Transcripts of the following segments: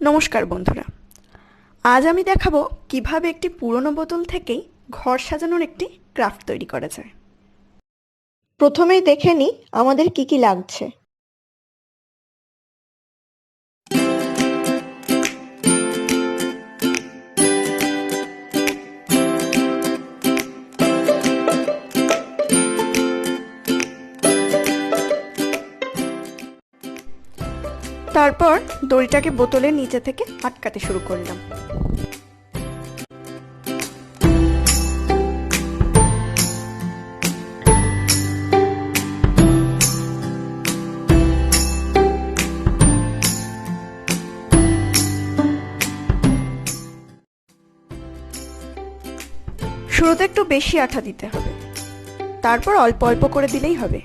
নমস্কার বন্ধুরা, আজ আমি দেখাবো কিভাবে একটি পুরনো বোতল থেকেই ঘর সাজানোর একটি ক্রাফট তৈরি করা যায়। প্রথমেই দেখে নিই আমাদের কি কি লাগছে। তারপর দড়িটাকে বোতলের নিচে থেকে আটকাতে শুরু করলাম। শুরুতে একটু বেশি আঠা দিতে হবে, তারপর অল্প অল্প করে দিলেই হবে।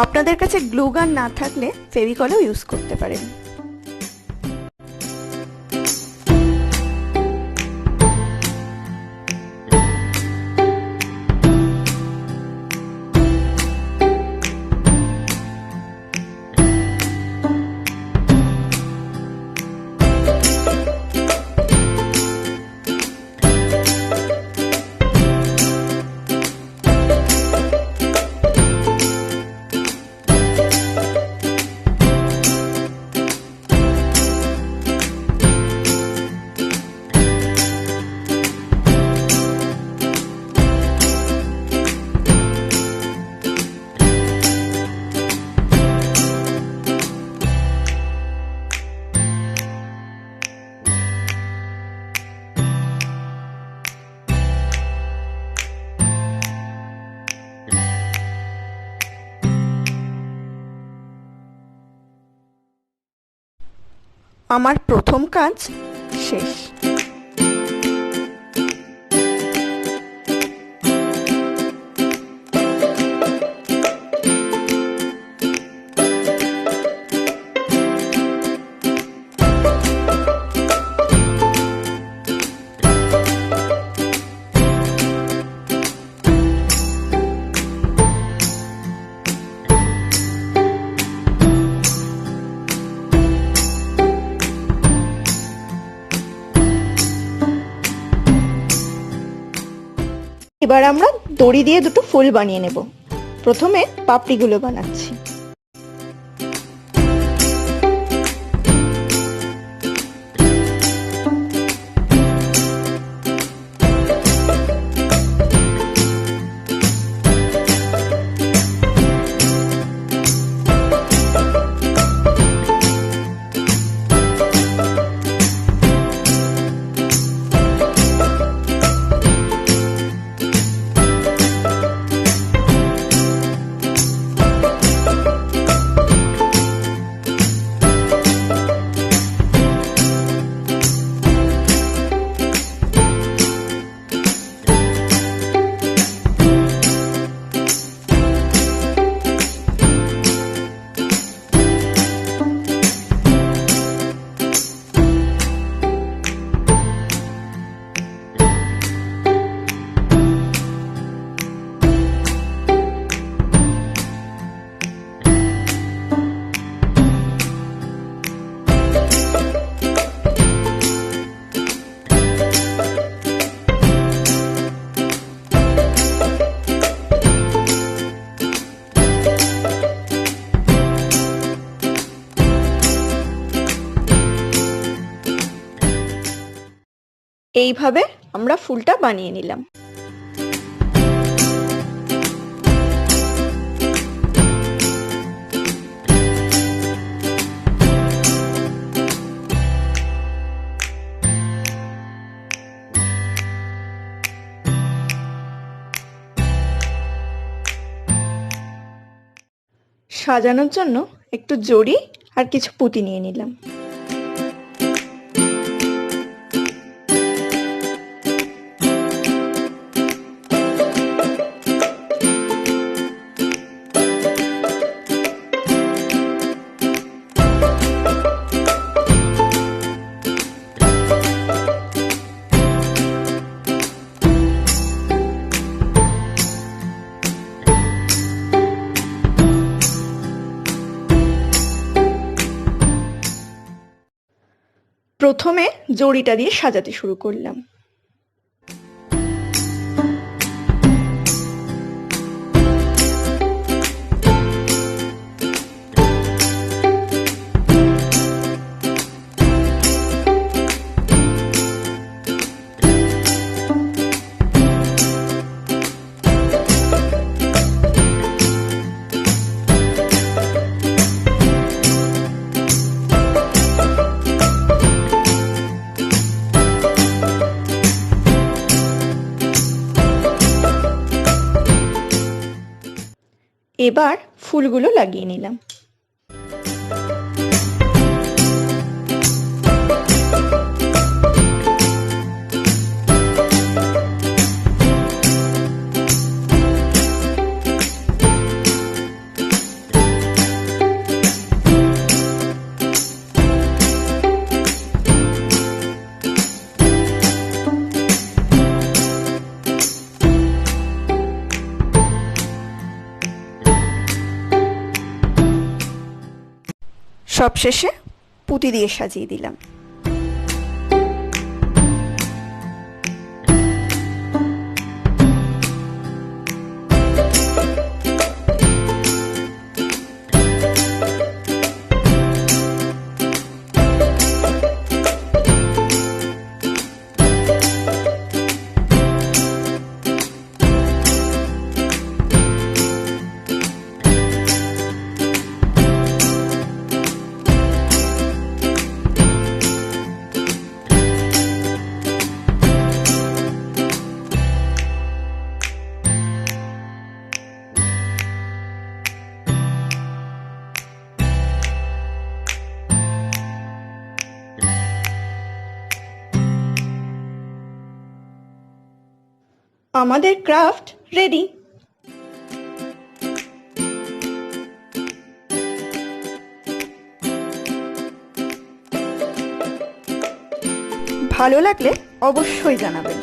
আপনাদের কাছে গ্লু গান না থাকলে ফেভিকলও ইউজ করতে পারেন। আমার প্রথম কাজ শেষ। এবার আমরা দড়ি দিয়ে দুটো ফুল বানিয়ে নেব। প্রথমে পাপড়িগুলো বানাচ্ছি। এইভাবে আমরা ফুলটা বানিয়ে নিলাম। সাজানোর জন্য একটু জড়ি আর কিছু পুঁতি নিয়ে নিলাম। প্রথমে জড়িটা দিয়ে সাজাতে শুরু করলাম। এবার ফুলগুলো লাগিয়ে নিলাম। সবশেষে পুঁতি দিয়ে সাজিয়ে দিলাম। আমাদের ক্রাফট রেডি। ভালো লাগলে অবশ্যই জানাবেন।